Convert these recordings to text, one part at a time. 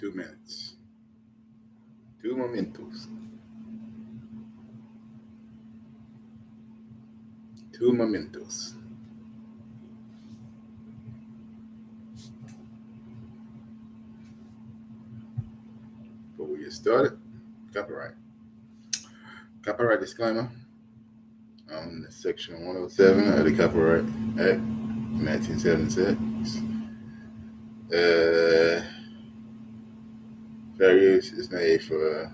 2 minutes. 2 momentos. 2 momentos. Before we get started, copyright. Copyright disclaimer on Section 107 of the Copyright Act 1976. Fair use is made for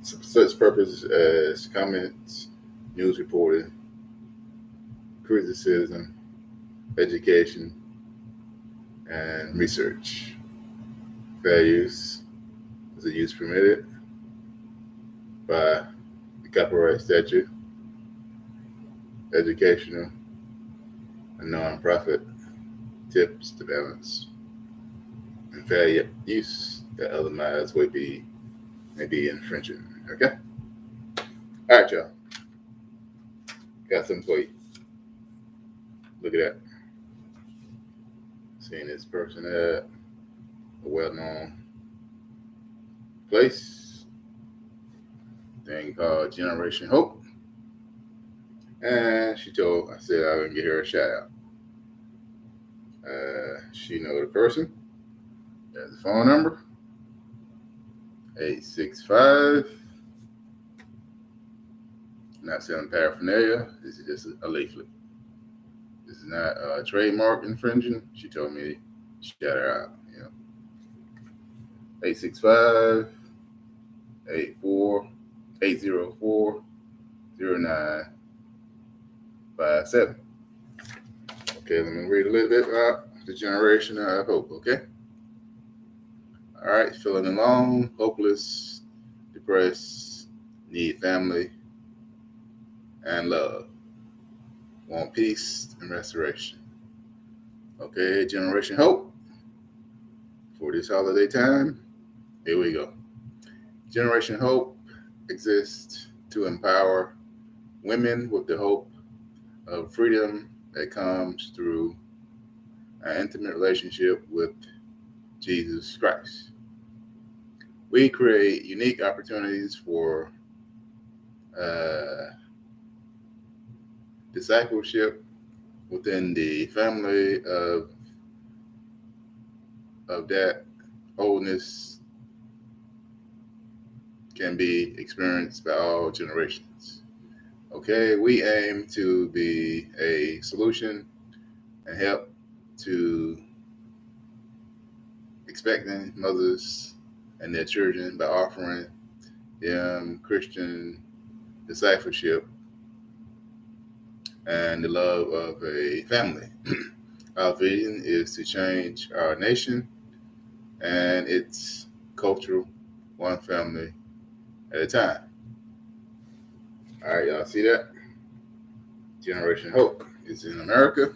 such purposes as comments, news reporting, criticism, education, and research. Fair use is a use permitted by the copyright statute, educational, and non-profit tips to balance, and fair use that otherwise may be infringing. Okay? All right, y'all. Got something for you. Look at that. Seeing this person at a well-known place, thing called Generation Hope. And I said I would get her a shout out. She know the person. There's the phone number. 865. Not selling paraphernalia. This is just a leaflet. This is not trademark infringing. She told me to shout her out. 865 804 0957. Okay, let me read a little bit about the generation of hope, okay? All right, feeling alone, hopeless, depressed, need family and love. Want peace and restoration. Okay, Generation Hope. For this holiday time, here we go. Generation Hope exists to empower women with the hope of freedom that comes through an intimate relationship with Jesus Christ. We create unique opportunities for discipleship within the family of that wholeness can be experienced by all generations. Okay, we aim to be a solution and help to expecting mothers and their children by offering them Christian discipleship and the love of a family. Our vision is to change our nation and its culture one family at a time. All right, y'all see that? Generation Hope is in America.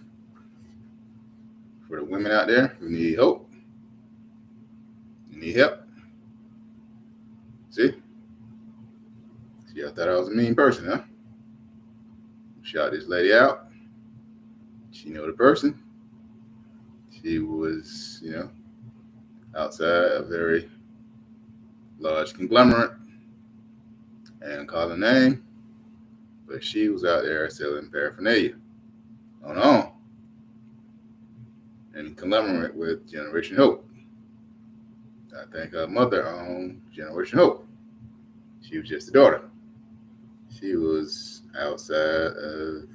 For the women out there who need hope, you need help. See, I thought I was a mean person, huh? Shout this lady out. She know the person. She was, outside a very large conglomerate and called her name, but she was out there selling paraphernalia on her own and conglomerate with Generation Hope. I think her mother owned Generation Hope. She was just a daughter. She was outside of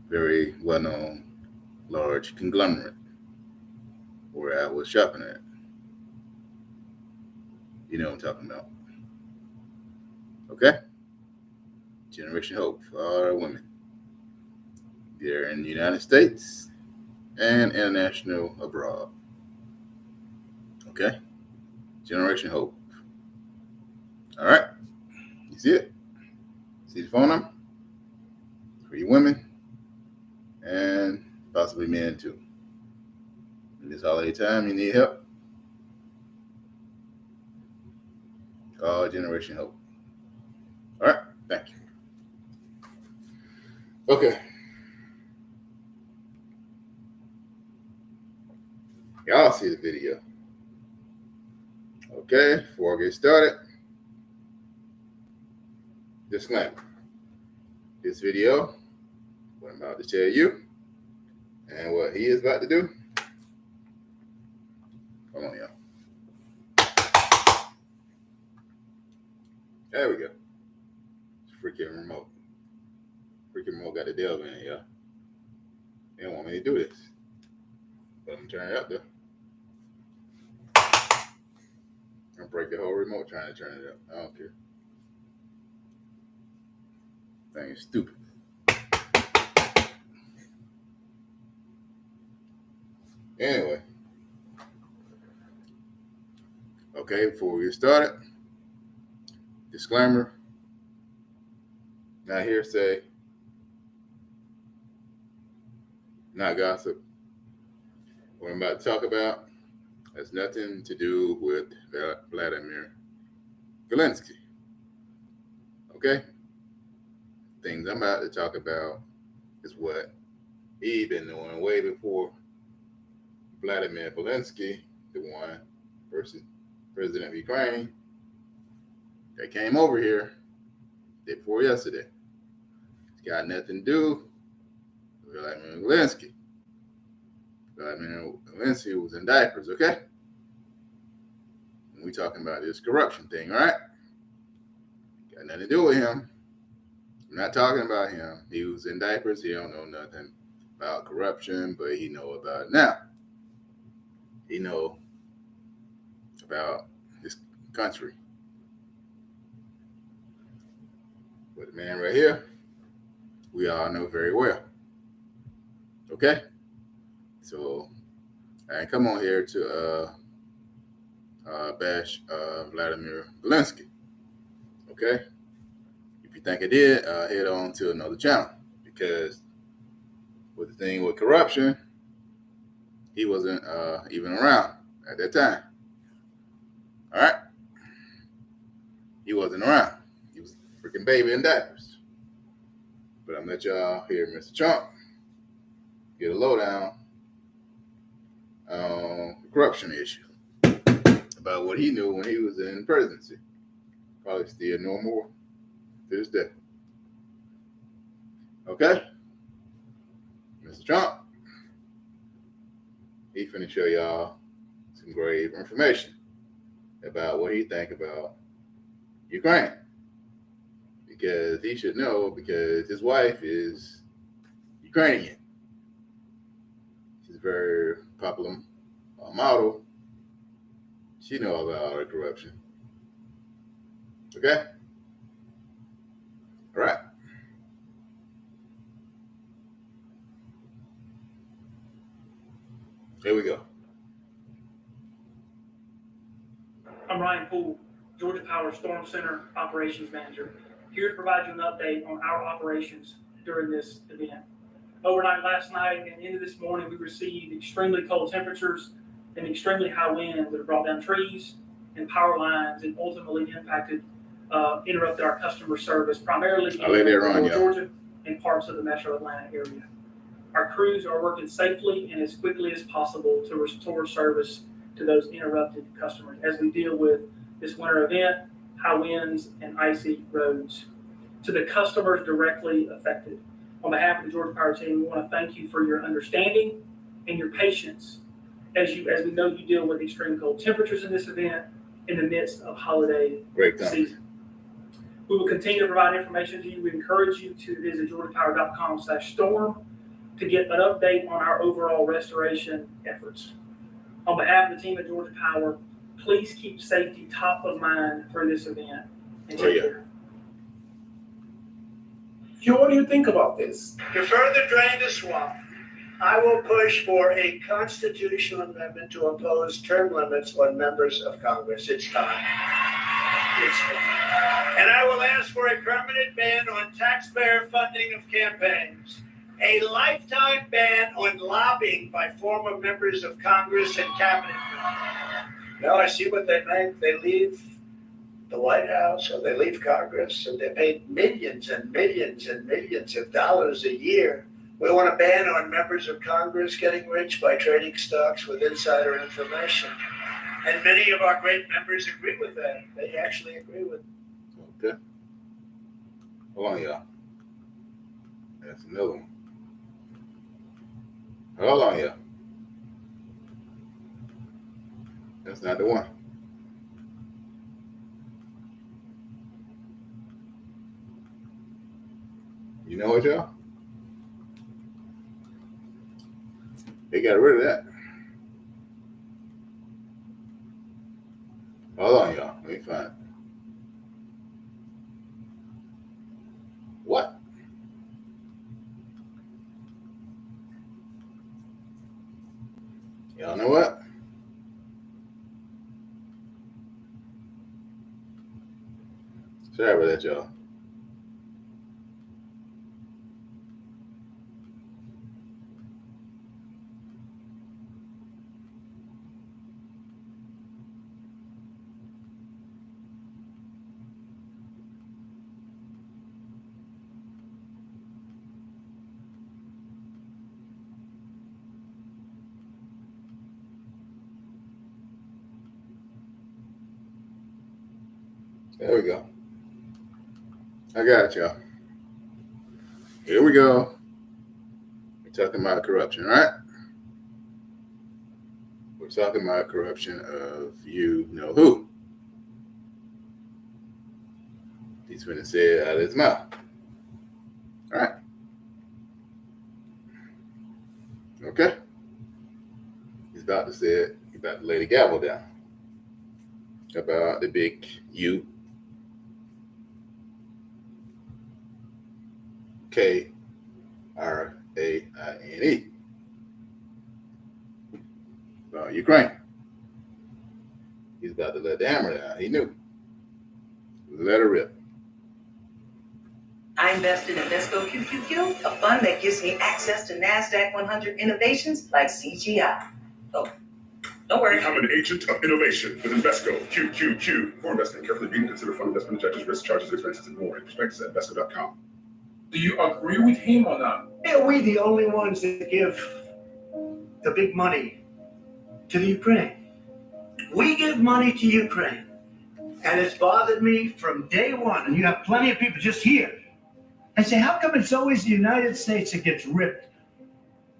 very well-known large conglomerate where I was shopping at. You know what I'm talking about. Okay? Generation Hope for all our women. They're in the United States and international abroad. Okay? Generation Hope. All right? You see it? See the phone number? For you women and possibly men too. In this holiday time, you need help? Call Generation Hope. All right? Thank you. Okay. see the video. Okay, before I get started, disclaimer. This video, what I'm about to tell you, and what he is about to do. Hold on, y'all. There we go. Freaking remote. Freaking remote got the devil in it, y'all. They don't want me to do this. But I'm turning it up, though. I'll break the whole remote trying to turn it up. I don't care. Thing is stupid. Anyway. Okay, before we get started, disclaimer. Not hearsay. Not gossip. What I'm about to talk about has nothing to do with Vladimir Zelensky. Okay? Things I'm about to talk about is what he been doing way before Vladimir Zelensky, the one versus president of Ukraine, that came over here day before yesterday. It's got nothing to do with Vladimir Zelensky. Vladimir Zelensky was in diapers, okay? And we talking about this corruption thing, right? Got nothing to do with him. I'm not talking about him. He was in diapers. He don't know nothing about corruption, but he know about it now. He know about this country. But the man right here, we all know very well. Okay? So I ain't come on here to bash Vladimir Zelensky. Okay? If you think I did, head on to another channel, because with the thing with corruption, he wasn't even around at that time. All right? He wasn't around. He was a freaking baby in diapers. But I'm let y'all hear Mr. Trump get a lowdown on the corruption issue about what he knew when he was in presidency. Probably still know more to this day. Okay? Mr. Trump, he finna show y'all some grave information about what he think about Ukraine. Because he should know, because his wife is Ukrainian. She's a very popular model. She know about all the corruption. Okay? All right. Here we go. I'm Ryan Poole, Georgia Power Storm Center Operations Manager, here to provide you an update on our operations during this event. Overnight last night and into this morning, we received extremely cold temperatures and extremely high winds that have brought down trees and power lines and ultimately interrupted our customer service, primarily in Georgia and parts of the metro Atlanta area. Our crews are working safely and as quickly as possible to restore service to those interrupted customers as we deal with this winter event, high winds, and icy roads. To the customers directly affected, on behalf of the Georgia Power team, we want to thank you for your understanding and your patience as we know you deal with extreme cold temperatures in this event in the midst of holiday season. We will continue to provide information to you. We encourage you to visit georgiapower.com/storm to get an update on our overall restoration efforts. On behalf of the team at Georgia Power, please keep safety top of mind for this event and take care. Joe, what do you think about this? To further drain the swamp, I will push for a constitutional amendment to impose term limits on members of Congress. It's time. It's time. And I will ask for a permanent ban on taxpayer funding of campaigns, a lifetime ban on lobbying by former members of Congress and cabinet members. Now I see what they make. They leave the White House or they leave Congress and they're paid millions and millions and millions of dollars a year We want a ban on members of Congress getting rich by trading stocks with insider information. And many of our great members agree with that. They actually agree with it. Okay. Hold on, y'all. That's another one. Hold on, y'all. That's not the one. You know what, y'all? They got rid of that. Hold on, y'all. Let me find it. What? Y'all know what? Sorry about that, y'all. There we go. I got y'all. Here we go. We're talking about corruption, right? We're talking about corruption of you know who. He's going to say it out of his mouth. All right. Okay. He's about to say it. He's about to lay the gavel down about the big Ukraine. About Ukraine. He's about to let the hammer down. He knew. Let her rip. I invested in Invesco QQQ, a fund that gives me access to NASDAQ 100 innovations like CGI. Oh, don't worry. Become an agent of innovation with Invesco QQQ. For investment, carefully read and consider fund investment objectives, risks, charges, expenses, and more. Prospectus at Invesco.com. Do you agree with him or not? Are we the only ones that give the big money to the Ukraine? We give money to Ukraine. And it's bothered me from day one. And you have plenty of people just here. I say, how come it's always the United States that gets ripped?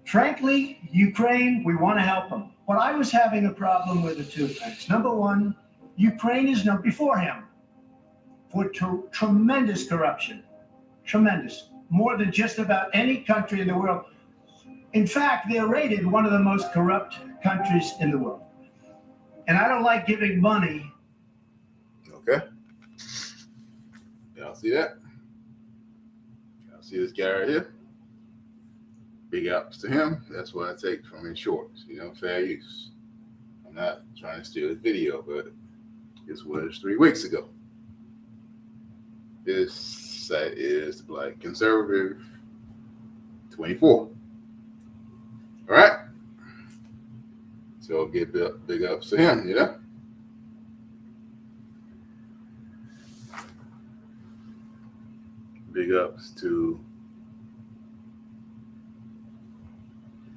Frankly, Ukraine, we want to help them. But I was having a problem with the two things. Number one, Ukraine is known before him for tremendous corruption. Tremendous. More than just about any country in the world. In fact, they're rated one of the most corrupt countries in the world. And I don't like giving money. Okay. Y'all see that? Y'all see this guy right here? Big ups to him. That's what I take from his shorts. Fair use. I'm not trying to steal his video, but this was 3 weeks ago. This site is Black Conservative 24. All right. So give big ups to him, Big ups to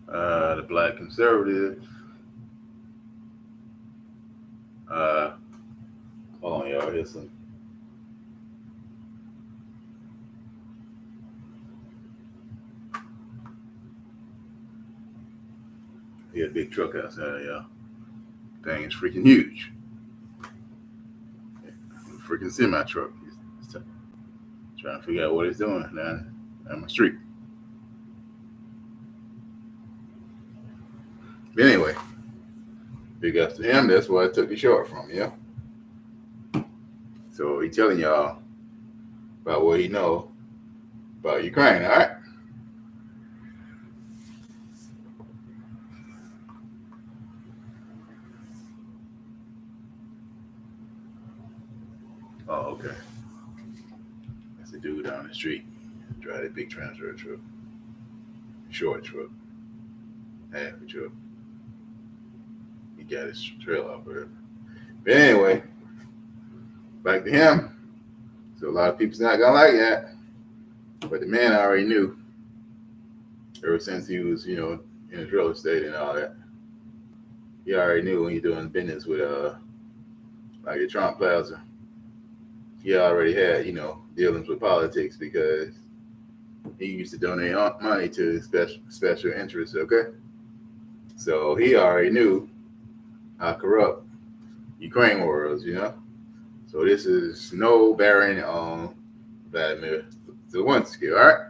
the Black Conservative. Hold on, y'all. Here's some. He had a big truck outside, y'all. Thing is freaking huge. Freaking semi truck. He's trying to figure out what he's doing down my street. But anyway, big ups to him. That's where I took the short from, So he's telling y'all about what he know about Ukraine, all right? Oh, okay. That's a dude down the street. Drive a big transfer truck. Short truck. Half a truck. He got his trail operator. But anyway, back to him. So a lot of people's not gonna like that. But the man already knew ever since he was, in his real estate and all that. He already knew when you're doing business with like the Trump Plaza. He already had, dealings with politics because he used to donate money to special interests. Okay, so he already knew how corrupt Ukraine was. So this is no bearing on Vladimir Zelensky. All right,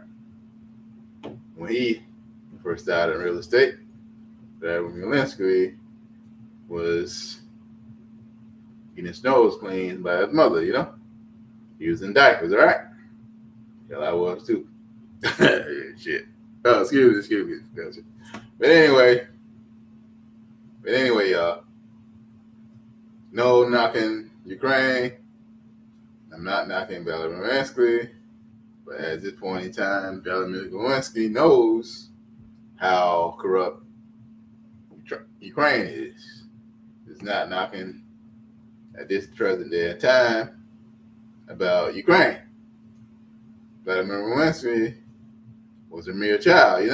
when he first started in real estate, Vladimir Zelensky was getting his nose cleaned by his mother. He was in diapers. All right, hell, I was too. Shit. Oh, excuse me. But anyway, y'all. No knocking Ukraine. I'm not knocking Vladimir Zelensky, but at this point in time, Vladimir Zelensky knows how corrupt Ukraine is. It's not knocking at this present day of time about Ukraine. Vladimir Zelensky was a mere child,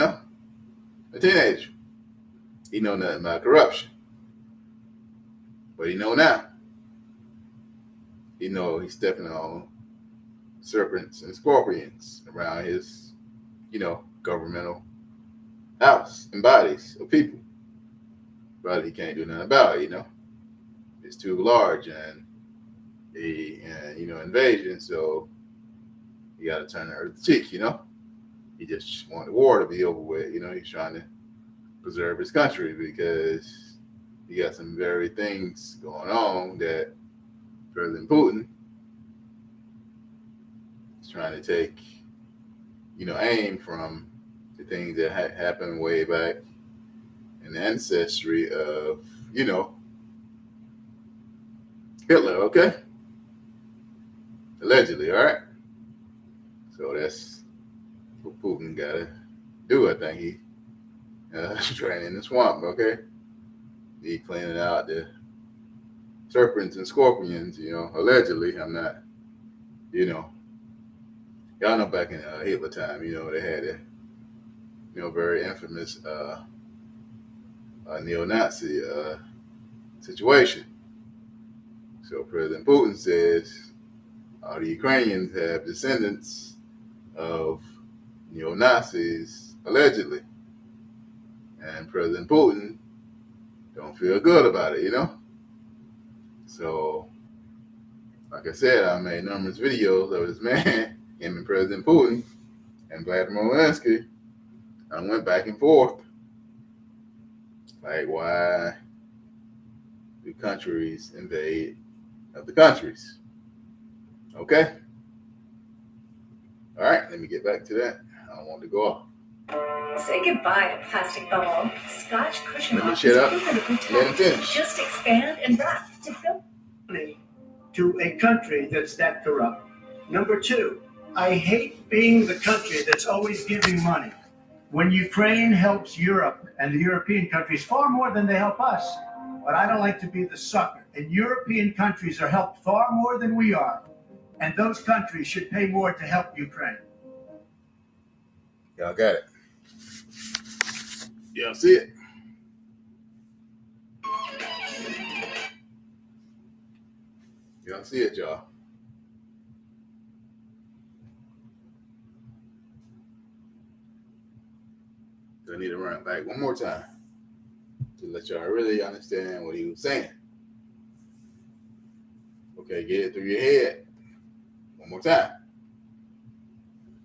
a teenager. He know nothing about corruption, but he know now. He know he's stepping on serpents and scorpions around his, governmental house and bodies of people. But he can't do nothing about it, It's too large and invasion, so you got to turn the earth cheek, He just wanted the war to be over with, He's trying to preserve his country because he got some very things going on that President Putin is trying to take, aim from the things that happened way back in the ancestry of, Hitler, okay? Allegedly, all right? So that's what Putin got to do. I think he draining the swamp, okay? He cleaning out the serpents and scorpions, allegedly. I'm not, y'all know back in Hitler time, they had a, very infamous neo-Nazi situation. So President Putin says all the Ukrainians have descendants of neo-Nazis, allegedly. And President Putin don't feel good about it, So, like I said, I made numerous videos of this man, him and President Putin, and Vladimir Zelensky. I went back and forth. Like, why do countries invade other countries? Okay? All right, let me get back to that. I don't want to go off. Say goodbye to plastic bubble. Scotch cushion Let me off shut is up. perfectly Let him tight. finish. Just expand and wrap to fill. To a country that's that corrupt. Number two, I hate being the country that's always giving money. When Ukraine helps Europe and the European countries far more than they help us. But I don't like to be the sucker. And European countries are helped far more than we are. And those countries should pay more to help Ukraine. Y'all got it. Y'all see it? Y'all see it, y'all. I need to run it back one more time to let y'all really understand what he was saying. Okay, get it through your head one more time.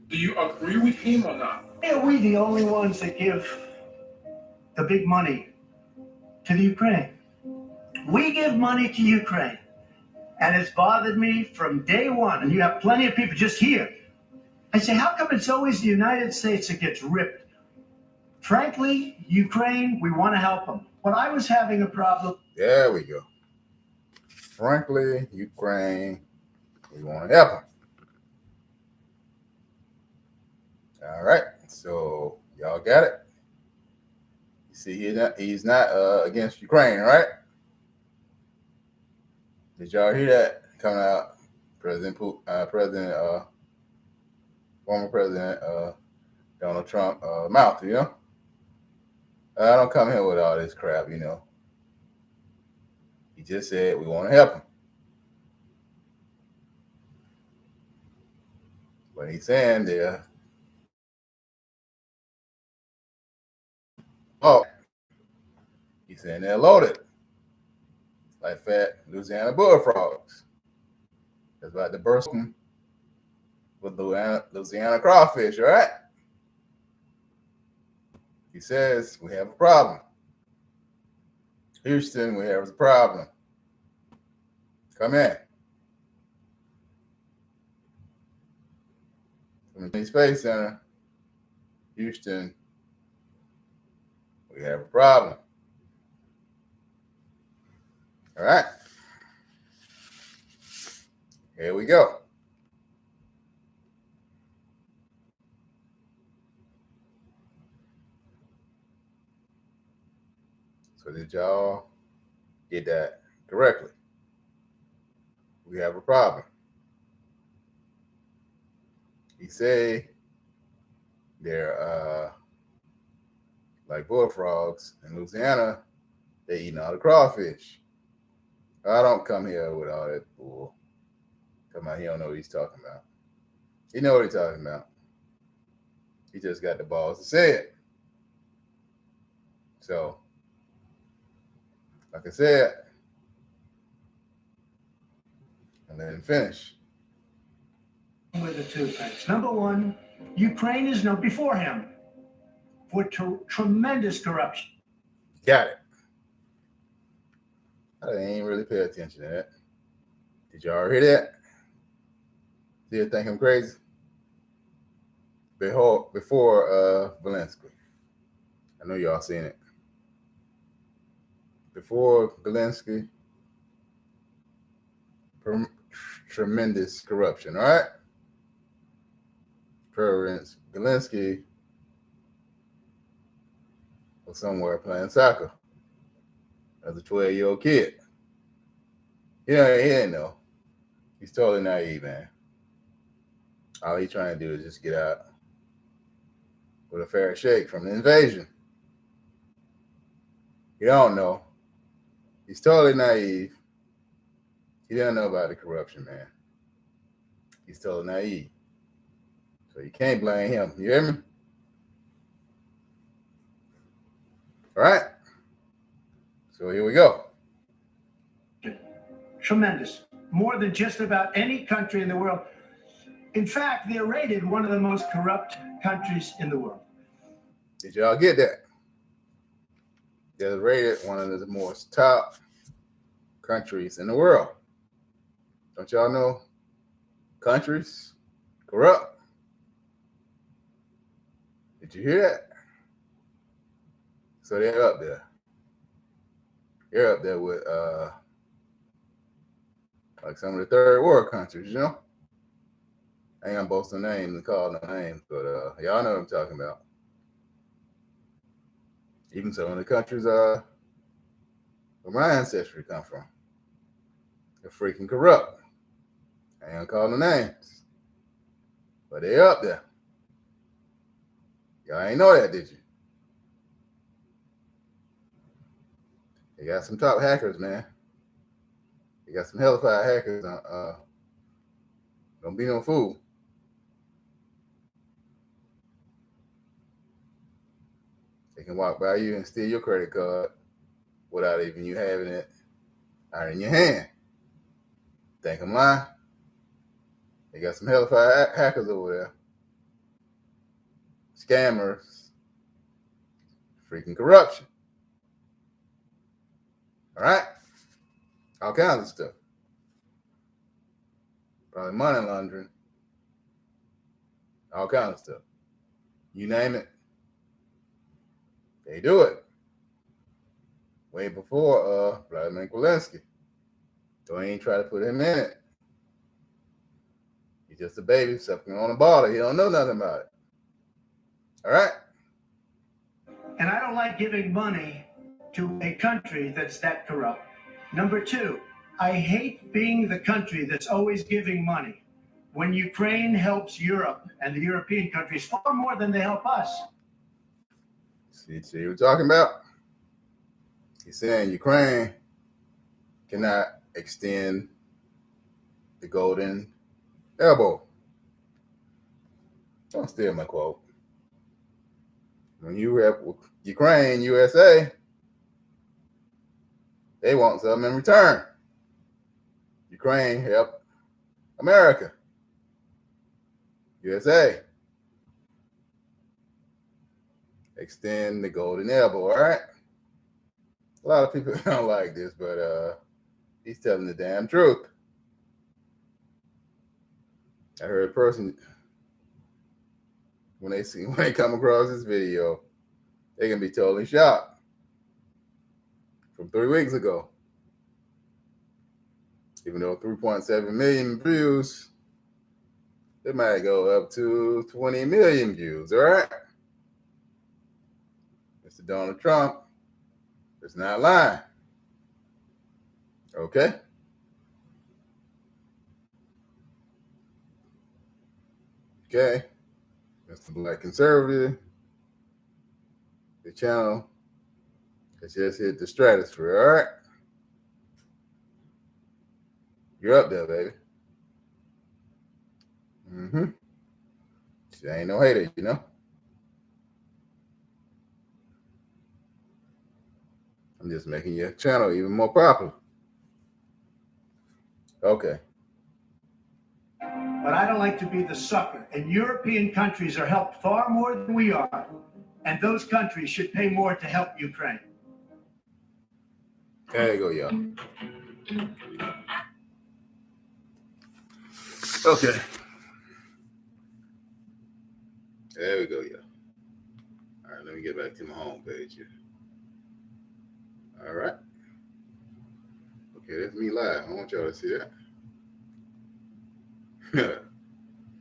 Do you agree with him or not? Are we the only ones that give the big money to the Ukraine? We give money to Ukraine. And it's bothered me from day one. And you have plenty of people just here. I say, how come it's always the United States that gets ripped? Frankly, Ukraine, we want to help them. But I was having a problem. There we go. Frankly, Ukraine, we want to help them. All right, so y'all got it. You see, he's not against Ukraine, right? Did y'all hear that coming out? Former President Donald Trump mouth, you know. I don't come here with all this crap, you know. He just said we want to help him. But he's saying there, oh, he's saying they're loaded, like fat Louisiana bullfrogs. That's about to burst them with Louisiana crawfish, all right? He says we have a problem. Houston, we have a problem. Come in. From the Space Center, Houston, we have a problem. All right. Here we go. So did y'all get that correctly? We have a problem. He say they're like bullfrogs in Louisiana, they eating all the crawfish. I don't come here with all that bull. Come on, he don't know what he's talking about. He know what he's talking about. He just got the balls to say it. So, like I said, and let him finish. With the two things. Number one, Ukraine is known before him for tremendous corruption. Got it. I ain't really pay attention to that. Did y'all hear that? Did you think I'm crazy? Before Zelensky. I know y'all seen it. Before Zelensky, tremendous corruption, all right? President Zelensky was somewhere playing soccer as a 12-year-old kid. He didn't know. He's totally naive, man. All he's trying to do is just get out with a fair shake from the invasion. He don't know. He's totally naive. He doesn't know about the corruption, man. He's totally naive. So you can't blame him. You hear me? All right. So here we go. Tremendous. More than just about any country in the world. In fact, they're rated one of the most corrupt countries in the world. Did y'all get that? They're rated one of the most top countries in the world. Don't y'all know countries corrupt? Did you hear that? So they're up there. They're up there with like some of the third world countries, you know? I ain't gonna boast no names and call no names, but y'all know what I'm talking about. Even some of the countries where my ancestry come from. They're freaking corrupt. I ain't gonna call no names. But they up there. Y'all ain't know that, did you? They got some top hackers, man. They got some hellified hackers. Don't be no fool. They can walk by you and steal your credit card without even you having it out in your hand. Think I'm lying? They got some hellified hackers over there. Scammers. Freaking corruption. All right? All kinds of stuff. Probably money laundering. All kinds of stuff. You name it. They do it. Way before Vladimir Zelensky. So he ain't try to put him in it. He's just a baby sucking on a bottle. He don't know nothing about it. All right? And I don't like giving money to a country that's that corrupt. Number two, I hate being the country that's always giving money. when Ukraine helps Europe and the European countries far more than they help us. See what we're talking about? He's saying Ukraine cannot extend the golden elbow. Don't steal my quote. When you have Ukraine, USA, they want something in return. Ukraine helped America. USA extend the golden elbow, all right? A lot of people don't like this, but he's telling the damn truth. I heard a person, when they come across this video, they can be totally shocked. From 3 weeks ago. Even though 3.7 million views, it might go up to 20 million views, all right? Mr. Donald Trump is not lying. Okay? Okay. Mr. Black Conservative, the channel has just hit the stratosphere, all right? You're up there, baby. She ain't no hater, you know? I'm just making your channel even more popular. Okay. But I don't like to be the sucker. And European countries are helped far more than we are. And those countries should pay more to help Ukraine. There you go, y'all. Okay. There we go, y'all. All right, let me get back to my home page here. All right. Okay, that's me live. I want y'all to see that.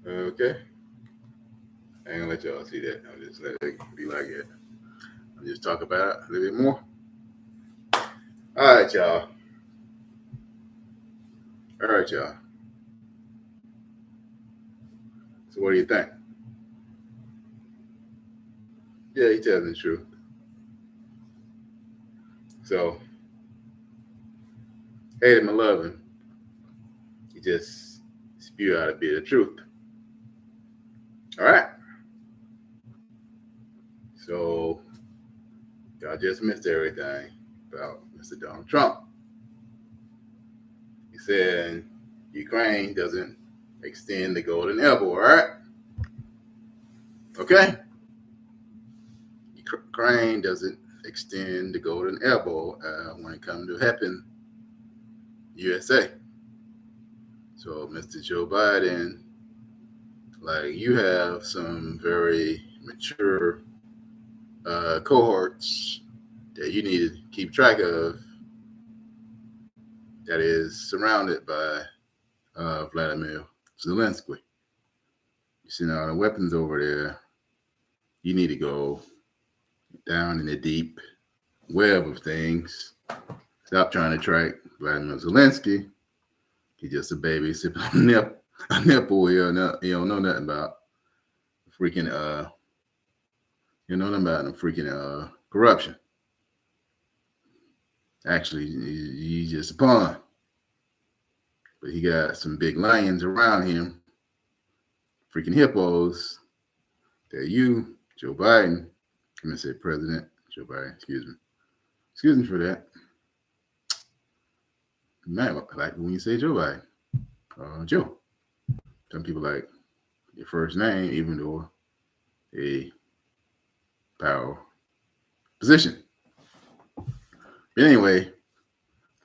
Okay. I ain't gonna let y'all see that. I'll just let it be like it. I'll just talk about it a little bit more. All right, y'all. All right, y'all. So what do you think? Yeah, he telling the truth. So, hate him or love him, he just spew out a bit of truth. All right. So, y'all just missed everything about Mr. Donald Trump. He said Ukraine doesn't extend the golden elbow, all right? Okay? Ukraine doesn't extend the golden elbow when it comes to helping USA. So, Mr. Joe Biden, like, you have some very mature cohorts that you need to keep track of that is surrounded by Vladimir Zelensky. You see all the weapons over there. You need to go down in the deep web of things. Stop trying to track Vladimir Zelensky. He's just a baby sipping on a nipple. He don't know nothing about freaking corruption. Actually, he's just a pawn. But he got some big lions around him, freaking hippos, that you, Joe Biden, I'm going to say President Joe Biden, excuse me for that. You might like when you say Joe Biden, Joe. Some people like your first name, even though a power position. But anyway,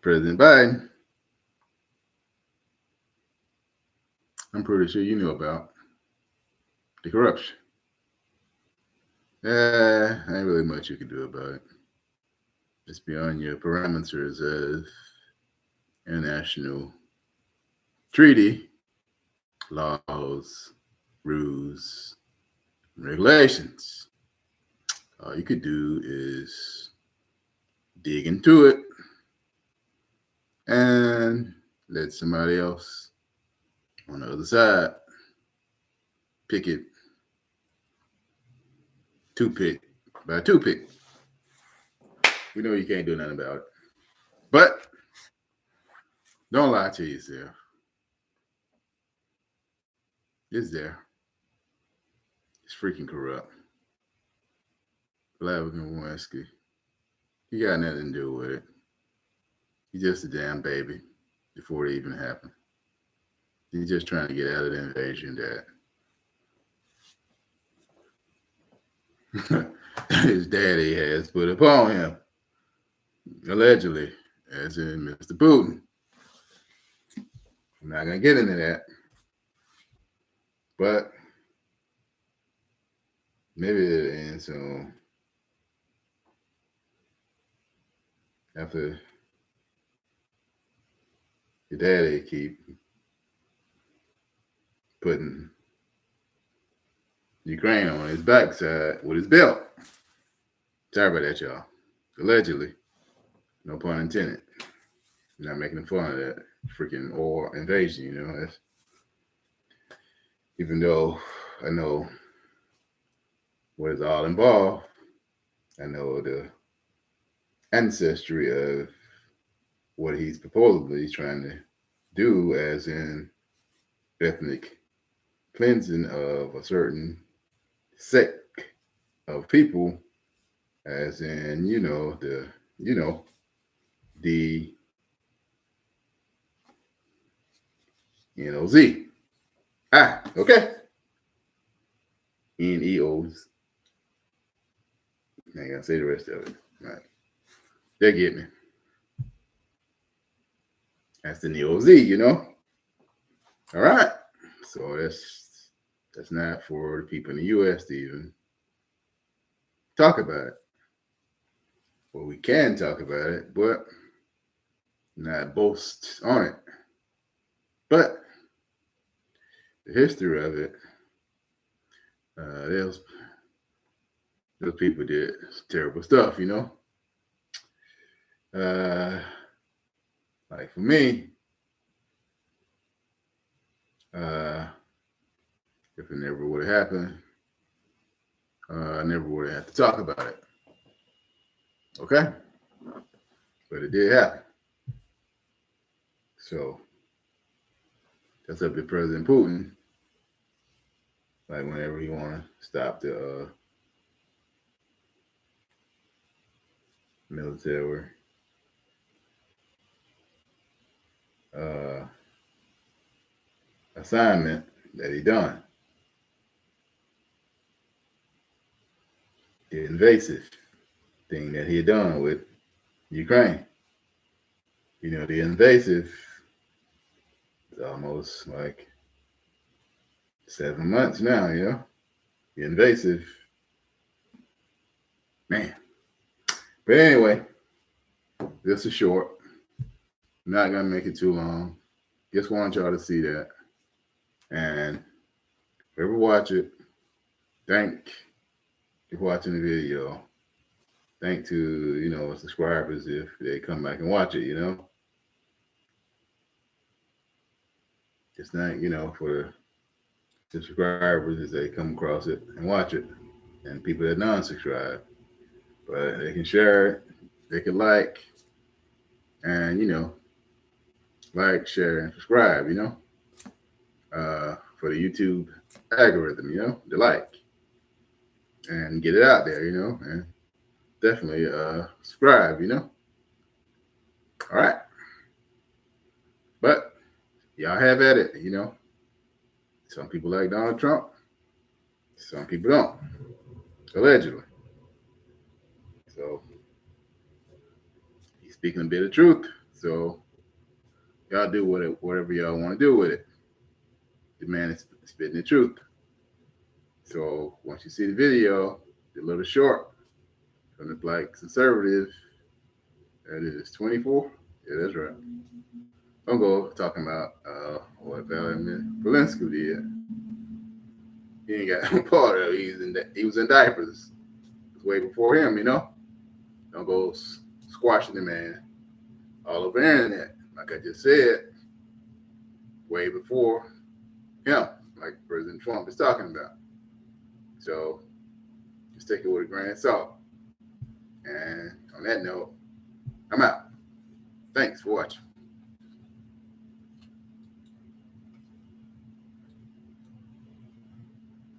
President Biden, I'm pretty sure you know about the corruption. Ain't really much you can do about it. It's beyond your parameters of international treaty, laws, rules, regulations. All you could do is dig into it and let somebody else On the other side, pick it, toothpick by toothpick. We know you can't do nothing about it. But don't lie to yourself. It's there. It's freaking corrupt. Lewinsky. He got nothing to do with it. He's just a damn baby before it even happened. He's just trying to get out of the invasion that his daddy has put upon him. Allegedly, as in Mr. Putin. I'm not going to get into that. But maybe it'll end soon. After your daddy keep putting Ukraine on his backside with his belt. Sorry about that, y'all. Allegedly. No pun intended. I'm not making fun of that freaking war invasion, you know. That's, even though I know what is all involved, I know the ancestry of what he's supposedly trying to do, as in ethnic cleansing of a certain sect of people, as in, the NOZ. Okay. NEOs. I ain't gonna say the rest of it. Right. They get me. That's the NEOZ, you know? All right. So that's not for the people in the US to even talk about it. Well, we can talk about it, but not boast on it. But the history of it, those people did terrible stuff, you know. Like for me, if it never would have happened, I never would have had to talk about it. Okay? But it did happen. So that's up to President Putin. Like whenever he want to stop the military assignment that he done. The invasive thing that he had done with Ukraine. You know, the invasive is almost like 7 months now, you know. The invasive, man. But anyway, this is short. I'm not gonna make it too long. Just want y'all to see that. And whoever watch it, thank you for watching the video. Thank to, subscribers if they come back and watch it, you know. Just not, for the subscribers as they come across it and watch it. And people that non-subscribe. But they can share it, they can like, and, like, share, and subscribe, for the YouTube algorithm, the like. And get it out there, and definitely subscribe, All right. But y'all have at it, Some people like Donald Trump. Some people don't. Allegedly. So he's speaking a bit of truth. So y'all do whatever y'all want to do with it. The man is spitting the truth. So once you see the video, it's a little short from the Black conservative. That is 24. Yeah, that's right. Don't go talking about what Vladimir Zelensky did. He ain't got no part of it. He was in diapers. It was way before him, Don't go squashing the man all over the internet. Like I just said, way before him, like President Trump is talking about. So just take it with a grain of salt. And on that note, I'm out. Thanks for watching.